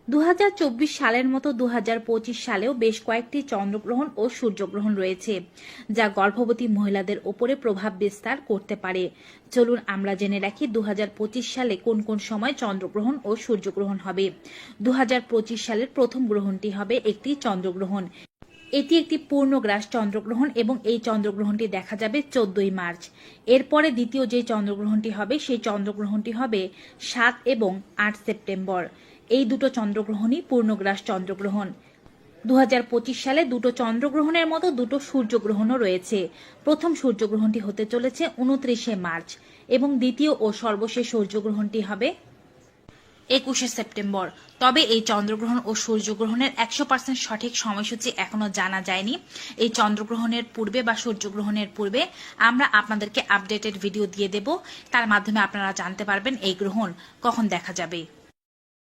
2024 সালের মতো 2025 সালেও বেশ কয়েকটি চন্দ্রগ্রহণ ও সূর্যগ্রহণ রয়েছে, যা গর্ভবতী মহিলাদের ওপরে প্রভাব বিস্তার করতে পারে। চলুন আমরা জেনে রাখি 2025 সালে কোন কোন সময় চন্দ্রগ্রহণ ও সূর্যগ্রহণ হবে। 2025 সালের প্রথম গ্রহণটি হবে একটি চন্দ্রগ্রহণ। এটি একটি পূর্ণগ্রাস চন্দ্রগ্রহণ এবং এই চন্দ্রগ্রহণটি দেখা যাবে 14ই মার্চ। এরপরে দ্বিতীয় যে চন্দ্রগ্রহণটি হবে সেই চন্দ্রগ্রহণটি হবে 7 এবং 8 সেপ্টেম্বর। এই দুটো চন্দ্রগ্রহণই পূর্ণগ্রাস চন্দ্রগ্রহণ। 2025 সালে দুটো চন্দ্রগ্রহণের মতো দুটো সূর্যগ্রহণও রয়েছে। প্রথম সূর্যগ্রহণটি হতে চলেছে 29শে মার্চ এবং দ্বিতীয় ও সর্বশেষ সূর্যগ্রহণটি হবে 21শে সেপ্টেম্বর। তবে এই চন্দ্রগ্রহণ ও সূর্যগ্রহণের 100% সঠিক সময়সূচি এখনো জানা যায়নি। এই চন্দ্রগ্রহণের পূর্বে বা সূর্যগ্রহণের পূর্বে আমরা আপনাদেরকে আপডেটেড ভিডিও দিয়ে দেব, তার মাধ্যমে আপনারা জানতে পারবেন এই গ্রহণ কখন দেখা যাবে।